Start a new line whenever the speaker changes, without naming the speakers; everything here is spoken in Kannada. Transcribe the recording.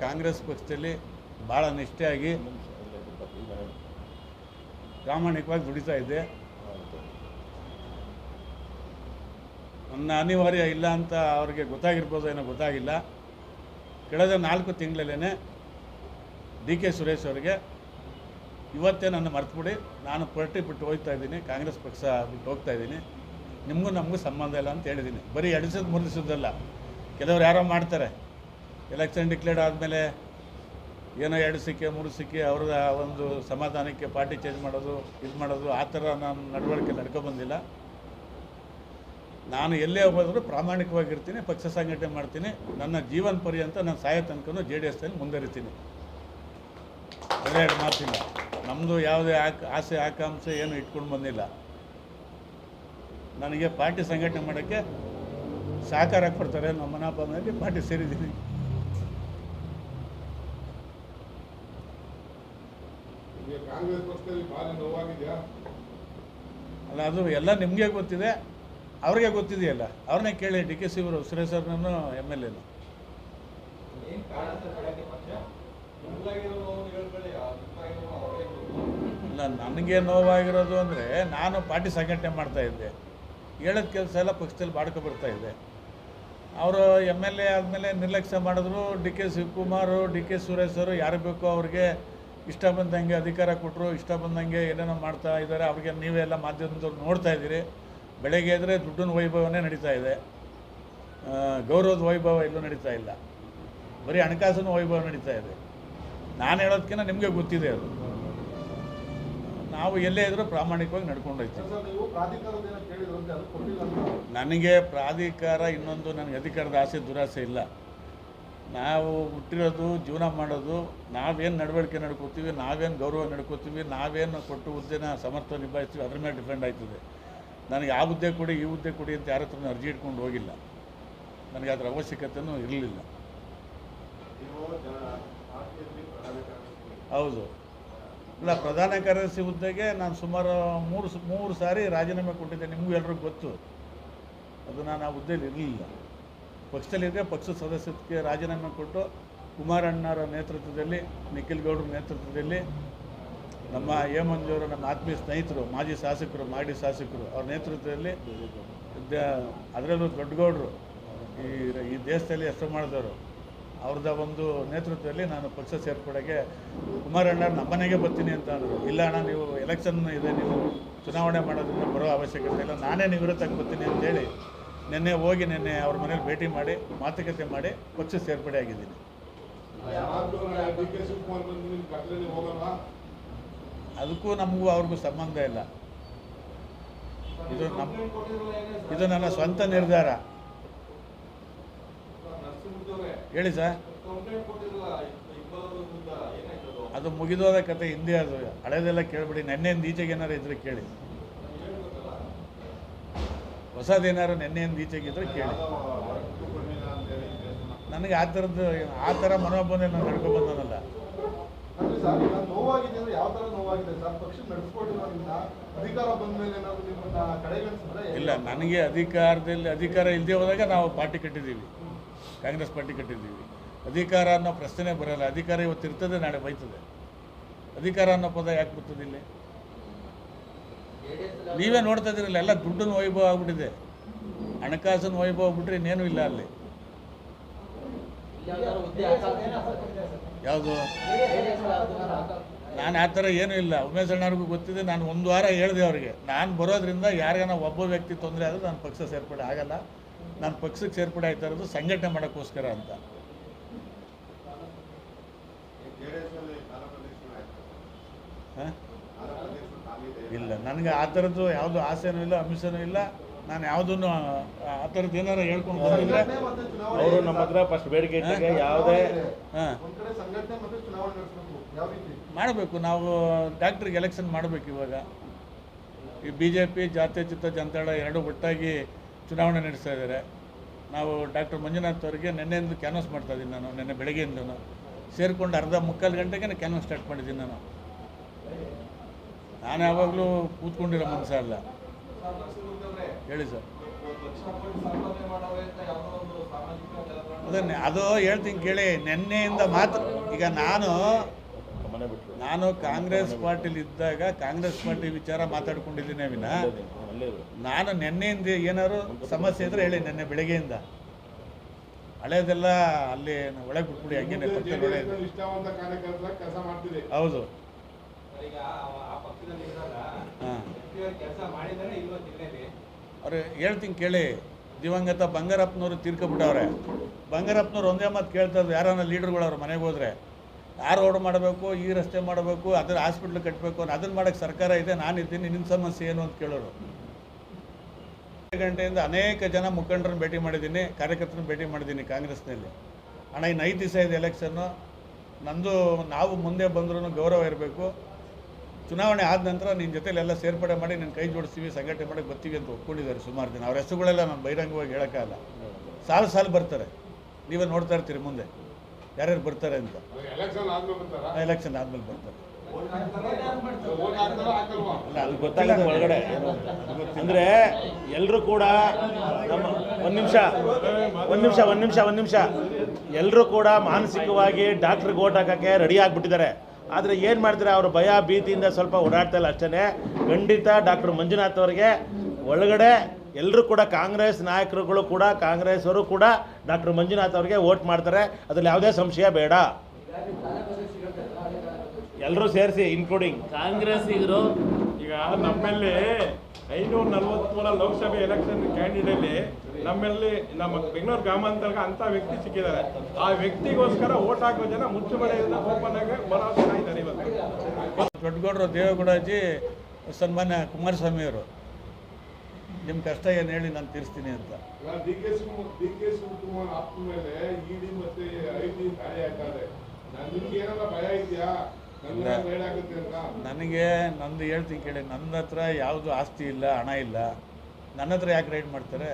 ಕಾಂಗ್ರೆಸ್ ಪಕ್ಷದಲ್ಲಿ ಭಾಳ ನಿಷ್ಠೆಯಾಗಿ ಪ್ರಾಮಾಣಿಕವಾಗಿ ದುಡಿತಾ ಇದ್ದೆ. ನನ್ನ ಅನಿವಾರ್ಯ ಇಲ್ಲ ಅಂತ ಅವ್ರಿಗೆ ಗೊತ್ತಾಗಿರ್ಬೋದು, ಏನೋ ಗೊತ್ತಾಗಿಲ್ಲ. ಕಳೆದ 4 ತಿಂಗಳಲ್ಲೇ DK ಸುರೇಶ್ ಅವರಿಗೆ ಇವತ್ತೇ ನನ್ನ ಮರೆತುಬಿಡಿ, ನಾನು ಪಾರ್ಟಿ ಬಿಟ್ಟು ಹೋಗ್ತಾ ಇದ್ದೀನಿ, ಕಾಂಗ್ರೆಸ್ ಪಕ್ಷ ಬಿಟ್ಟು ಹೋಗ್ತಾ ಇದ್ದೀನಿ, ನಿಮಗೂ ನಮಗೂ ಸಂಬಂಧ ಇಲ್ಲ ಅಂತ ಹೇಳಿದ್ದೀನಿ. ಬರೀ 2 ದಿವಸದ 3 ದಿವಸದ್ದಲ್ಲ, ಕೆಲವರು ಯಾರೋ ಮಾಡ್ತಾರೆ, ಎಲೆಕ್ಷನ್ ಡಿಕ್ಲೇರ್ ಆದಮೇಲೆ ಏನೋ 2 ಸಿಕ್ಕಿ 3 ಸಿಕ್ಕಿ ಅವ್ರದ ಒಂದು ಸಮಾಧಾನಕ್ಕೆ ಪಾರ್ಟಿ ಚೇಂಜ್ ಮಾಡೋದು, ಇದು ಮಾಡೋದು, ಆ ಥರ ನಾನು ನಡವಳಿಕೆ ನಡ್ಕೊಬಂದಿಲ್ಲ. ನಾನು ಎಲ್ಲೇ ಹೋದರೂ ಪ್ರಾಮಾಣಿಕವಾಗಿರ್ತೀನಿ, ಪಕ್ಷ ಸಂಘಟನೆ ಮಾಡ್ತೀನಿ, ನನ್ನ ಜೀವನ ಪರ್ಯಂತ ನಾನು ಸಾಯೋ ತನಕ JDSನಲ್ಲಿ ಮುಂದುವರಿತೀನಿ. ಅದೇ 2 ಮಾತಿಲ್ಲ. ನಮ್ಮದು ಯಾವುದೇ ಆಸೆ ಆಕಾಂಕ್ಷೆ ಏನು ಇಟ್ಕೊಂಡು ಬಂದಿಲ್ಲ. ನನಗೆ ಪಾರ್ಟಿ ಸಂಘಟನೆ ಮಾಡೋಕ್ಕೆ ಸಹಕಾರ ಕೊಡ್ತಾರೆ ನಮ್ಮ ಮನೋಭಾವನೆಯಲ್ಲಿ ಪಾರ್ಟಿ ಸೇರಿದ್ದೀನಿ. ಅಲ್ಲ, ಅದು ಎಲ್ಲ ನಿಮಗೆ ಗೊತ್ತಿದೆ, ಅವ್ರಿಗೆ ಗೊತ್ತಿದೆಯಲ್ಲ, ಅವ್ರನ್ನೇ ಕೇಳಿ. DK ಸುರೇಶ್ ಅವ್ರನ್ನೂ MLA. ಇಲ್ಲ, ನನಗೆ ನೋವಾಗಿರೋದು ಅಂದರೆ ನಾನು ಪಾರ್ಟಿ ಸಂಘಟನೆ ಮಾಡ್ತಾಯಿದ್ದೆ, ಹೇಳೋದ ಕೆಲಸ ಎಲ್ಲ ಪಕ್ಷದಲ್ಲಿ ಮಾಡ್ಕೊಬರ್ತಾ ಇದ್ದೆ. ಅವರು MLA ಆದಮೇಲೆ ನಿರ್ಲಕ್ಷ್ಯ ಮಾಡಿದ್ರು. DK ಶಿವಕುಮಾರ್, DK ಸುರೇಶ್ ಅವರು ಯಾರು ಬೇಕೋ ಅವ್ರಿಗೆ ಇಷ್ಟ ಬಂದಂಗೆ ಅಧಿಕಾರ ಕೊಟ್ಟರು, ಇಷ್ಟ ಬಂದಂಗೆ ಏನೇನೋ ಮಾಡ್ತಾ ಇದ್ದಾರೆ. ಅವ್ರಿಗೆ ನೀವೆಲ್ಲ ಮಾಧ್ಯಮದವ್ರು ನೋಡ್ತಾ ಇದ್ದೀರಿ. ಬೆಳಗ್ಗೆ ಎದ್ರೆ ದುಡ್ಡಿನ ವೈಭವನೇ ನಡೀತಾ ಇದೆ, ಗೌರವದ ವೈಭವ ಎಲ್ಲೂ ನಡೀತಾ ಇಲ್ಲ, ಬರೀ ಹಣಕಾಸಿನ ವೈಭವ ನಡೀತಾ ಇದೆ. ನಾನು ಹೇಳೋದಕ್ಕಿಂತ ನಿಮಗೆ ಗೊತ್ತಿದೆ ಅದು. ನಾವು ಎಲ್ಲೇ ಇದ್ರೂ ಪ್ರಾಮಾಣಿಕವಾಗಿ ನಡ್ಕೊಂಡು ಹೋಗ್ತೀವಿ. ನನಗೆ ಪ್ರಾಧಿಕಾರ ಇನ್ನೊಂದು, ನನಗೆ ಅಧಿಕಾರದ ಆಸೆ ದುರಾಸೆ ಇಲ್ಲ. ನಾವು ಹುಟ್ಟಿರೋದು, ಜೀವನ ಮಾಡೋದು, ನಾವೇನು ನಡವಳಿಕೆ ನಡ್ಕೋತೀವಿ, ನಾವೇನು ಗೌರವ ನಡ್ಕೋತೀವಿ, ನಾವೇನು ಕೊಟ್ಟು ಹುದ್ದೆನ ಸಮರ್ಥ ನಿಭಾಯಿಸ್ತೀವಿ, ಅದ್ರ ಮೇಲೆ ಡಿಪೆಂಡ್ ಆಯ್ತದೆ. ನನಗೆ ಆ ಹುದ್ದೆ ಕೊಡಿ, ಈ ಹುದ್ದೆ ಕೊಡಿ ಅಂತ ಯಾರ ಹತ್ರ ಅರ್ಜಿ ಇಟ್ಕೊಂಡು ಹೋಗಿಲ್ಲ. ನನಗೆ ಅದರ ಅವಶ್ಯಕತೆಯೂ ಇರಲಿಲ್ಲ. ಹೌದು, ಇಲ್ಲ, ಪ್ರಧಾನ ಕಾರ್ಯದರ್ಶಿ ಹುದ್ದೆಗೆ ನಾನು ಸುಮಾರು 3 ಸಾರಿ ರಾಜೀನಾಮೆ ಕೊಟ್ಟಿದ್ದೆ. ನಿಮಗೂ ಎಲ್ರಿಗೂ ಗೊತ್ತು. ಅದು ನಾನು ಆ ಹುದ್ದೆಯಲ್ಲಿ ಇರಲಿಲ್ಲ. ಪಕ್ಷದಲ್ಲಿದ್ದರೆ ಪಕ್ಷದ ಸದಸ್ಯತ್ವಕ್ಕೆ ರಾಜೀನಾಮೆ ಕೊಟ್ಟು ಕುಮಾರಣ್ಣರ ನೇತೃತ್ವದಲ್ಲಿ, ನಿಖಿಲ್ ಗೌಡ್ರ ನೇತೃತ್ವದಲ್ಲಿ, ನಮ್ಮ ಮಂಜೂರು, ನಮ್ಮ ಆತ್ಮೀಯ ಸ್ನೇಹಿತರು, ಮಾಜಿ ಶಾಸಕರು, ಮಾಗಡಿ ಶಾಸಕರು ಅವ್ರ ನೇತೃತ್ವದಲ್ಲಿ, ಅದರಲ್ಲೂ ದೊಡ್ಡಗೌಡರು, ಈ ದೇಶದಲ್ಲಿ ಹೆಸರು ಮಾಡಿದವರು, ಅವ್ರದ್ದು ಒಂದು ನೇತೃತ್ವದಲ್ಲಿ ನಾನು ಪಕ್ಷ ಸೇರ್ಪಡೆಗೆ ಕುಮಾರಣ್ಣರು ನಮ್ಮನೆಗೆ ಬರ್ತೀನಿ ಅಂತ ಅಂದರು. ಇಲ್ಲ ಅಣ್ಣ, ನೀವು ಎಲೆಕ್ಷನ್ ಇದೆ, ನೀವು ಚುನಾವಣೆ ಮಾಡೋದ್ರಿಂದ ಬರೋ ಅವಶ್ಯಕತೆ ಇಲ್ಲ, ನಾನೇ ನಿವೃತ್ತಕ್ಕೆ ಬರ್ತೀನಿ ಅಂತೇಳಿ ನಿನ್ನೆ ಅವ್ರ ಮನೇಲಿ ಭೇಟಿ ಮಾಡಿ ಮಾತುಕತೆ ಮಾಡಿ ಪಕ್ಷ ಸೇರ್ಪಡೆ ಆಗಿದ್ದೀನಿ. ಅದಕ್ಕೂ ನಮಗೂ ಅವ್ರಿಗೂ ಸಂಬಂಧ ಇಲ್ಲ. ಇದು ನನ್ನ ಸ್ವಂತ ನಿರ್ಧಾರ. ಹೇಳಿ ಸರ್. ಅದು ಮುಗಿದೋದ ಕತೆ, ಹಿಂದೆ ಅದು ಹಳೇದೆಲ್ಲ ಕೇಳಿಬಿಡಿ. ನೆನ್ನೆಯಿಂದ ಈಚೆಗೆ ಏನಾರು ಇದ್ರೆ ಕೇಳಿ, ಹೊಸದೇನಾರು ನೆನ್ನೆಯಿಂದ ಈಚೆಗಿದ್ರೆ ಕೇಳಿ. ನನಗೆ ಆ ಥರ ಮನೋಭಾವನೆ ನಾನು ನಡ್ಕೊಬಂದನಲ್ಲ. ಇಲ್ಲ, ನನಗೆ ಅಧಿಕಾರ ಇಲ್ಲದೆ ಹೋದಾಗ ನಾವು ಪಾರ್ಟಿ ಕಟ್ಟಿದ್ದೀವಿ, ಕಾಂಗ್ರೆಸ್ ಪಾರ್ಟಿ ಕಟ್ಟಿದ್ದೀವಿ. ಅಧಿಕಾರ ಅನ್ನೋ ಪ್ರಶ್ನೆ ಬರೋಲ್ಲ. ಅಧಿಕಾರ ಇವತ್ತು ಇರ್ತದೆ, ನಾಳೆ ಬೈತದೆ. ಅಧಿಕಾರ ಅನ್ನೋ ಪದ ಯಾಕೆ ಬರ್ತದೆ ಇಲ್ಲಿ? ನೀವೇ ನೋಡ್ತಾ ಇದ್ದೀರಲ್ಲ, ಎಲ್ಲ ದುಡ್ಡಿನ ವೈಭವ ಆಗ್ಬಿಟ್ಟಿದೆ, ಹಣಕಾಸಿನ ವೈಭವ ಬಿಟ್ಟರೆ ಇನ್ನೇನು ಇಲ್ಲ ಅಲ್ಲಿ. ಯಾವುದು? ನಾನು ಆ ಥರ ಏನೂ ಇಲ್ಲ. ಉಮೇಶ್ ಅಣ್ಣವ್ರಿಗೂ ಗೊತ್ತಿದೆ. ನಾನು 1 ವಾರ ಹೇಳಿದೆ ಅವ್ರಿಗೆ, ನಾನು ಬರೋದ್ರಿಂದ ಯಾರಿಗಾನ ಒಬ್ಬ ವ್ಯಕ್ತಿ ತೊಂದರೆ ಆದರೂ ನಾನು ಪಕ್ಷ ಸೇರ್ಪಡೆ ಆಗಲ್ಲ. ನಾನು ಪಕ್ಷಕ್ಕೆ ಸೇರ್ಪಡೆ ಆಯ್ತಾ ಇರೋದು ಸಂಘಟನೆ ಮಾಡೋಕ್ಕೋಸ್ಕರ ಅಂತ. ಇಲ್ಲ, ನನಗೆ ಆ ಥರದ್ದು ಯಾವುದು ಆಸೆನೂ ಇಲ್ಲ, ಅಂಶನೂ ಇಲ್ಲ. ನಾನು ಯಾವುದನ್ನು ಆ ಥರದ್ದು ಏನಾರು ಹೇಳ್ಕೊಂಡು ಬಂದಿದ್ರೆ
ಅವರು ನಮ್ಮ ಹತ್ರ ಫಸ್ಟ್ ಬೇಡಿಕೆ ಇಟ್ಟಾಗ ಯಾವುದೇ
ಮಾಡಬೇಕು. ನಾವು ಡಾಕ್ಟ್ರಿಗೆ ಎಲೆಕ್ಷನ್ ಮಾಡಬೇಕು. ಇವಾಗ ಈ BJP ಜಾತ್ಯತೀತ ಜನತಾದಳ 2 ಒಟ್ಟಾಗಿ ಚುನಾವಣೆ ನಡೆಸ್ತಾ ಇದ್ದಾರೆ. ನಾವು ಡಾಕ್ಟರ್ ಮಂಜುನಾಥ್ ಅವರಿಗೆ ನಿನ್ನೆಯಿಂದ ಕ್ಯಾನ್ವಾಸ್ ಮಾಡ್ತಾಯಿದ್ದೀನಿ. ನಾನು ನಿನ್ನೆ ಬೆಳಗ್ಗೆಯಿಂದನೂ ಸೇರಿಕೊಂಡು 1/2 ಗಂಟೆಗೆ ಕ್ಯಾನ್ವಾಸ್ ಸ್ಟಾರ್ಟ್ ಮಾಡಿದ್ದೀನಿ. ನಾನು ಯಾವಾಗಲೂ ಕೂತ್ಕೊಂಡಿರೋ ಮನಸ್ಸ ಅಲ್ಲ. ಹೇಳಿ ಸರ್. ಅದು ಹೇಳ್ತೀನಿ ಕೇಳಿ. ನೆನ್ನೆಯಿಂದ ಮಾತ್ರ ಈಗ
ಮನೆ ಬಿಟ್ಟರು
ನಾನು ಕಾಂಗ್ರೆಸ್ ಪಾರ್ಟಿಲಿ ಇದ್ದಾಗ ಕಾಂಗ್ರೆಸ್ ಪಾರ್ಟಿ ವಿಚಾರ ಮಾತಾಡ್ಕೊಂಡಿದ್ದೀನಿ ವಿನ ನಾನು ನೆನ್ನೆಯಿಂದ ಏನಾದ್ರು ಸಮಸ್ಯೆ ಇದ್ರೆ ಹೇಳಿ. ನೆನ್ನೆ ಬೆಳಗ್ಗೆಯಿಂದ ಹಳೇದೆಲ್ಲ ಅಲ್ಲಿ ಒಳಗೆ ಬಿಟ್ಬಿಡಿ, ಹಂಗೇನೆ ಪಕ್ಕದಲ್ಲಿ ಒಳ್ಳೆ ಹೌದು. ಹಾಂ ಅವ್ರು ಹೇಳ್ತೀನಿ ಕೇಳಿ. ದಿವಂಗತ ಬಂಗಾರಪ್ಪನವರು ತೀರ್ಕೊಬಿಟ್ಟವ್ರೆ. ಬಂಗಾರಪ್ಪನವ್ರು ಒಂದೇ ಮಾತು ಕೇಳ್ತಾರೆ, ಯಾರನ್ನ ಲೀಡರ್ಗಳು ಅವ್ರ ಮನೆಗೆ ಹೋದರೆ ಆ ರೋಡ್ ಮಾಡಬೇಕು, ಈ ರಸ್ತೆ ಮಾಡಬೇಕು, ಅದ್ರ ಹಾಸ್ಪಿಟ್ಲ್ ಕಟ್ಟಬೇಕು, ಅದನ್ನು ಮಾಡೋಕ್ಕೆ ಸರ್ಕಾರ ಇದೆ, ನಾನಿದ್ದೀನಿ, ನಿನ್ನ ಸಮಸ್ಯೆ ಏನು ಅಂತ ಕೇಳೋರು. 2 ಗಂಟೆಯಿಂದ ಅನೇಕ ಜನ ಮುಖಂಡರನ್ನ ಭೇಟಿ ಮಾಡಿದ್ದೀನಿ, ಕಾರ್ಯಕರ್ತರನ್ನ ಭೇಟಿ ಮಾಡಿದ್ದೀನಿ ಕಾಂಗ್ರೆಸ್ನಲ್ಲಿ. ಅಣ್ಣ ಇನ್ನು 5 ದಿವಸ ಇದೆ ಎಲೆಕ್ಷನ್ನು, ನಂದು ನಾವು ಮುಂದೆ ಬಂದ್ರೂ ಗೌರವ ಇರಬೇಕು, ಚುನಾವಣೆ ಆದ ನಂತರ ನಿನ್ನ ಜೊತೆಲೆಲ್ಲ ಸೇರ್ಪಡೆ ಮಾಡಿ ನಿನ್ನ ಕೈ ಜೋಡಿಸ್ತೀವಿ, ಸಂಘಟನೆ ಮಾಡೋಕ್ಕೆ ಬರ್ತೀವಿ ಅಂತ ಒಪ್ಕೊಂಡಿದ್ದಾರೆ ಸುಮಾರು ಜನ. ಅವ್ರ ಹೆಸರುಗಳೆಲ್ಲ ನಾನು ಬಹಿರಂಗವಾಗಿ ಹೇಳೋಕ್ಕಾಗಲ್ಲ. ಸಾಲು ಬರ್ತಾರೆ, ನೀವೇ ನೋಡ್ತಾ ಇರ್ತೀರಿ ಮುಂದೆ ಯಾರ್ಯಾರು ಬರ್ತಾರೆ ಅಂತ. ಎಲೆಕ್ಷನ್ ಆದ್ಮೇಲೆ ಬರ್ತಾರೆ.
ಅದು ಗೊತ್ತಾಗುತ್ತೆ ಒಳಗಡೆ. ಅಂದರೆ ಎಲ್ಲರೂ ಕೂಡ ನಮ್ಮ ಒಂದು ನಿಮಿಷ ಎಲ್ಲರೂ ಕೂಡ ಮಾನಸಿಕವಾಗಿ ಡಾಕ್ಟ್ರಿಗೆ ಓಟ್ ಹಾಕೋಕ್ಕೆ ರೆಡಿ ಆಗಿಬಿಟ್ಟಿದ್ದಾರೆ. ಆದರೆ ಏನು ಮಾಡ್ತಾರೆ, ಅವರು ಭಯ ಭೀತಿಯಿಂದ ಸ್ವಲ್ಪ ಓಡಾಡ್ತಾ ಇಲ್ಲ ಅಷ್ಟೇ. ಖಂಡಿತ ಡಾಕ್ಟರ್ ಮಂಜುನಾಥ್ ಅವರಿಗೆ ಒಳಗಡೆ ಎಲ್ಲರೂ ಕೂಡ ಕಾಂಗ್ರೆಸ್ ನಾಯಕರುಗಳು ಕೂಡ ಕಾಂಗ್ರೆಸ್ಸವರು ಕೂಡ ಡಾಕ್ಟರ್ ಮಂಜುನಾಥ್ ಅವರಿಗೆ ವೋಟ್ ಮಾಡ್ತಾರೆ, ಅದರಲ್ಲಿ ಯಾವುದೇ ಸಂಶಯ ಬೇಡ. ಎಲ್ಲರೂ ಸೇರಿಸಿ ಇನ್ಕ್ಲೂಡಿಂಗ್
ಕಾಂಗ್ರೆಸ್ಸಿಗರು.
ಈಗ ನಮ್ಮಲ್ಲಿ 543 ಲೋಕಸಭೆ ಎಲೆಕ್ಷನ್ ಕ್ಯಾಂಡಿಡೇಟ್ಲಿ ನಮ್ಮಲ್ಲಿ ನಮ್ಮ ಬೆಂಗಳೂರು ಗ್ರಾಮಾಂತರಕ್ಕೆ ಅಂಥ ವ್ಯಕ್ತಿ ಸಿಕ್ಕಿದ್ದಾರೆ. ಆ ವ್ಯಕ್ತಿಗೋಸ್ಕರ ಓಟ್ ಹಾಕೋ ಜನ ಮುಚ್ಚುಮನೆಯಿಂದ ಓಪನ್ ಆಗಿ ಬರೋ ಜನ ಇದ್ದಾರೆ ಇವತ್ತು.
ದೊಡ್ಡಗೌಡರು ದೇವೇಗೌಡಾಜಿ ಸನ್ಮಾನ್ಯ ಕುಮಾರಸ್ವಾಮಿಯವರು ನಿಮ್ಮ ಕಷ್ಟ ಏನು ಹೇಳಿ ನಾನು ತೀರಿಸ್ತೀನಿ ಅಂತ.
ಡಿ ಕೆ ಶಿವಕುಮಾರ್ ಆಪ್ತ ಮೇಲೆ ಇಡಿ ಮತ್ತೆ ಐಟಿ ದಾಳಿ ಆಗ್ತದೆ. ನಿಮ್ಗೆ ಏನಾರ ಭಯ ಇದೆಯಾ
ನನಗೆ? ನಂದು ಹೇಳ್ತೀನಿ ಕೇಳಿ, ನನ್ನ ಹತ್ರ ಯಾವುದು ಆಸ್ತಿ ಇಲ್ಲ, ಹಣ ಇಲ್ಲ, ನನ್ನ ಹತ್ರ ಯಾಕೆ ರೈಡ್ ಮಾಡ್ತಾರೆ?